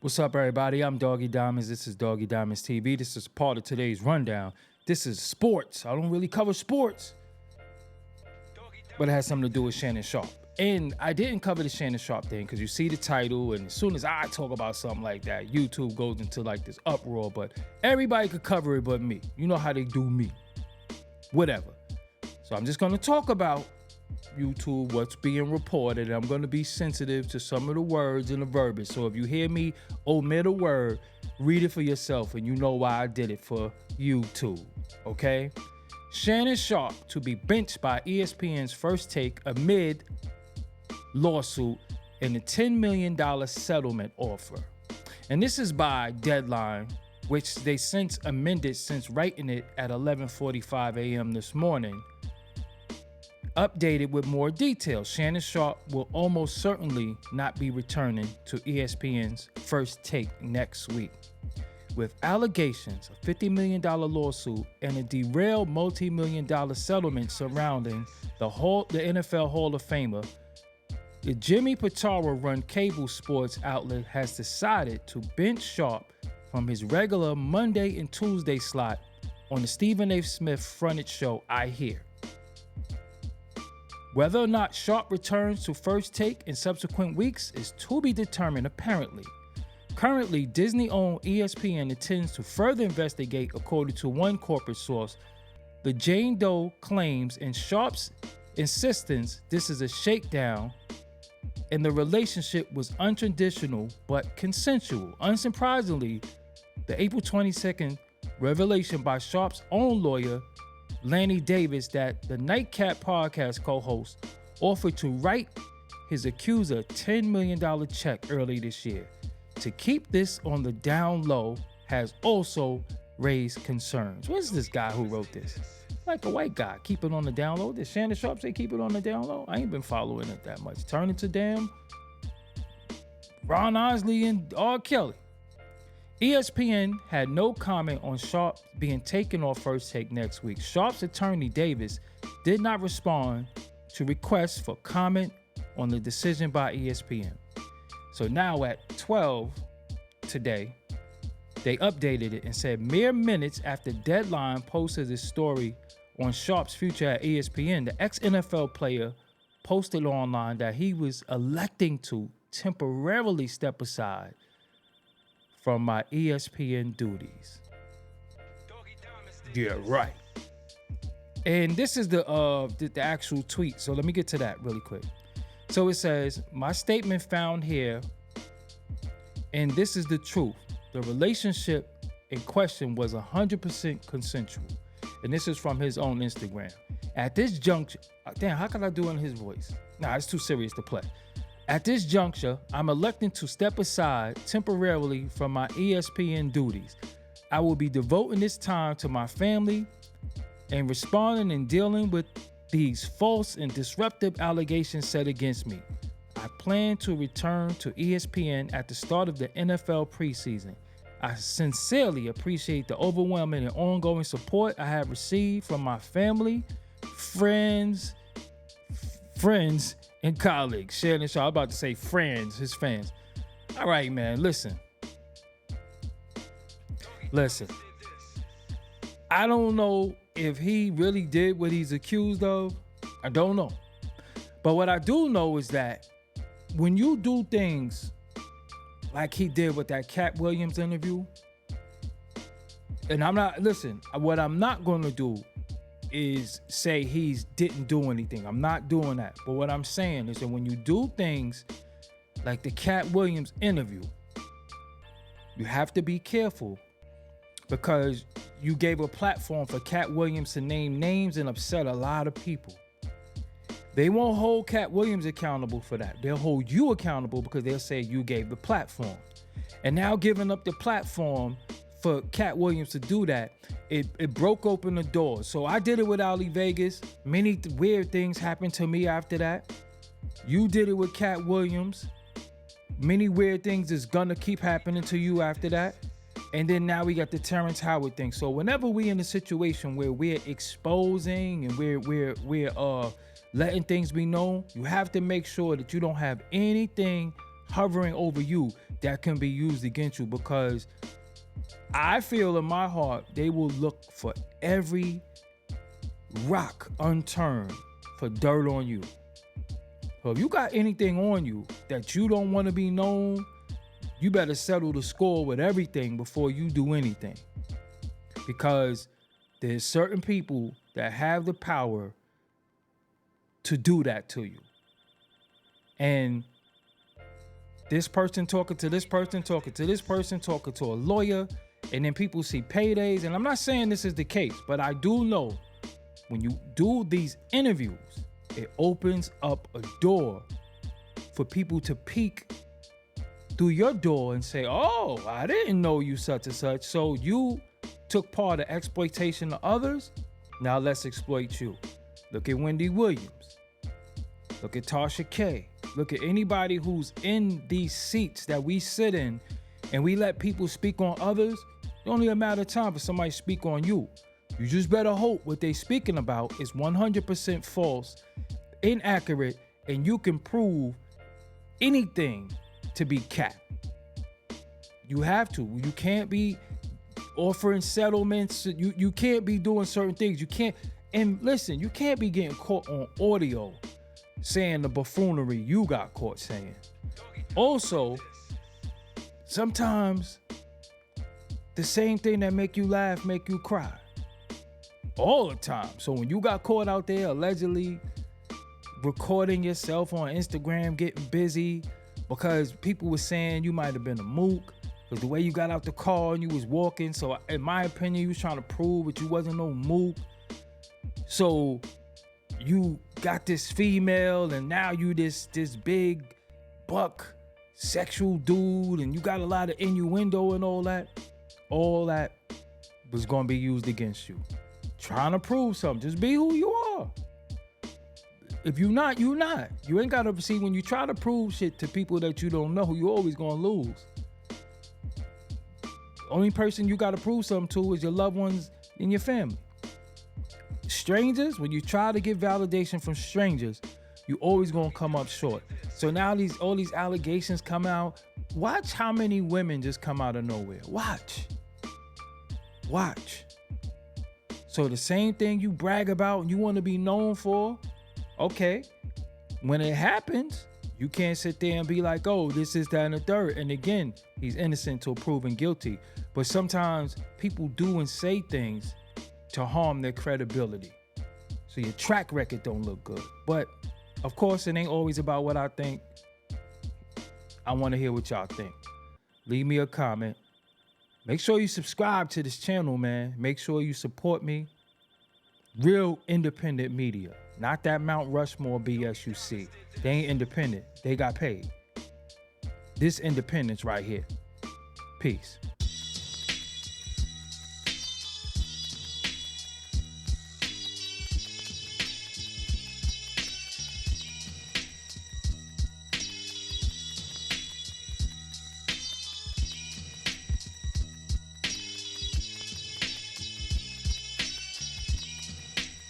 What's up, everybody? I'm Doggie Diamonds. This is Doggie Diamonds TV. This is part of today's rundown. This is sports. I don't really cover sports, but it has something to do with Shannon Sharpe. And I didn't cover the Shannon Sharpe thing because you see the title, and as soon as I talk about something like that, YouTube goes into like this uproar. But everybody could cover it but me. You know how they do me. Whatever. So I'm just going to talk about YouTube, what's being reported. I'm going to be sensitive to some of the words and the verbiage. So if you hear me omit a word, read it for yourself, and you know why I did it for YouTube. Okay? Shannon Sharpe to be benched by ESPN's First Take amid lawsuit and a $10 million settlement offer. And this is by Deadline, which they since amended since writing it at 11:45 a.m. this morning. Updated with more details. Shannon Sharpe will almost certainly not be returning to ESPN's First Take next week. With allegations, a $50 million lawsuit, and a derailed multi-million-dollar settlement surrounding the NFL Hall of Famer, the Jimmy Pitaro-run cable sports outlet has decided to bench Sharpe from his regular Monday and Tuesday slot on the Stephen A. Smith fronted show I Hear. Whether or not Sharpe returns to First Take in subsequent weeks is to be determined, apparently. Currently, Disney-owned ESPN intends to further investigate, according to one corporate source, the Jane Doe claims and Sharpe's insistence this is a shakedown and the relationship was untraditional but consensual. Unsurprisingly, the April 22nd revelation by Sharpe's own lawyer, Lanny Davis, that the Nightcap podcast co-host offered to write his accuser a $10 million check early this year. To keep this on the down low has also raised concerns. Where's this guy who wrote this? Like a white guy, keep it on the down low. Did Shannon Sharpe say keep it on the down low? I ain't been following it that much. Turn it to damn Ron Isley and R. Kelly. ESPN had no comment on Sharpe being taken off First Take next week. Sharpe's attorney, Davis, did not respond to requests for comment on the decision by ESPN. So now at 12 today, they updated it and said mere minutes after Deadline posted this story on Sharpe's future at ESPN, the ex-NFL player posted online that he was electing to temporarily step aside from my ESPN duties. Yeah, right. And this is the actual tweet. So let me get to that really quick. So it says, my statement found here, and this is the truth. The relationship in question was 100% consensual. And this is from his own Instagram. At this juncture, damn, how can I do it in his voice? Nah, it's too serious to play. At this juncture, I'm electing to step aside temporarily from my ESPN duties. I will be devoting this time to my family and responding and dealing with these false and disruptive allegations set against me. I plan to return to ESPN at the start of the NFL preseason. I sincerely appreciate the overwhelming and ongoing support I have received from my family, friends, and colleagues. Shannon Sharpe, I'm about to say friends, his fans. All right, man, listen. I don't know if he really did what he's accused of. I don't know. But what I do know is that when you do things like he did with that Cat Williams interview, and what I'm not going to do is say he didn't do anything. I'm not doing that. But what I'm saying is that when you do things like the Cat Williams interview, you have to be careful because you gave a platform for Cat Williams to name names and upset a lot of people. They won't hold Cat Williams accountable for that. They'll hold you accountable because they'll say you gave the platform. And now giving up the platform for Cat Williams to do that, it broke open the door. So I did it with Ali Vegas. Many weird things happened to me after that. You did it with Cat Williams. Many weird things is gonna keep happening to you after that. And then now we got the Terrence Howard thing. So whenever we in a situation where we're exposing and we're letting things be known, you have to make sure that you don't have anything hovering over you that can be used against you, because I feel in my heart they will look for every rock unturned for dirt on you. So if you got anything on you that you don't want to be known, you better settle the score with everything before you do anything. Because there's certain people that have the power to do that to you. And this person talking to this person, talking to this person, talking to a lawyer, and then people see paydays. And I'm not saying this is the case, but I do know when you do these interviews, it opens up a door for people to peek through your door and say, oh, I didn't know you such and such. So you took part of exploitation of others. Now let's exploit you. Look at Wendy Williams. Look at Tasha K. Look at anybody who's in these seats that we sit in and we let people speak on others. It's only a matter of time for somebody to speak on you. You just better hope what they speaking about is 100% false, inaccurate, and you can prove anything to be cap. You have to. You can't be offering settlements. You can't be doing certain things. You can't. And listen, you can't be getting caught on audio saying the buffoonery you got caught saying. Also, sometimes the same thing that make you laugh make you cry. All the time. So when you got caught out there allegedly recording yourself on Instagram, getting busy because people were saying you might have been a mook, because the way you got out the car and you was walking. So in my opinion, you was trying to prove that you wasn't no mook. So you got this female and now you this big buck sexual dude and you got a lot of innuendo and all that. All that was going to be used against you. Trying to prove something. Just be who you are. If you're not, you're not. You ain't got to see when you try to prove shit to people that you don't know, you're always going to lose. Only person you got to prove something to is your loved ones and your family. Strangers, when you try to get validation from strangers, you always going to come up short. So now all these allegations come out. Watch how many women just come out of nowhere. Watch. So the same thing you brag about and you want to be known for, okay, when it happens, you can't sit there and be like, oh, this is that and the third. And again, he's innocent till proven guilty. But sometimes people do and say things to harm their credibility. So your track record don't look good. But of course, it ain't always about what I think. I want to hear what y'all think. Leave me a comment. Make sure you subscribe to this channel, man. Make sure you support me. Real independent media. Not that Mount Rushmore BS you see. They ain't independent. They got paid. This independence right here. Peace.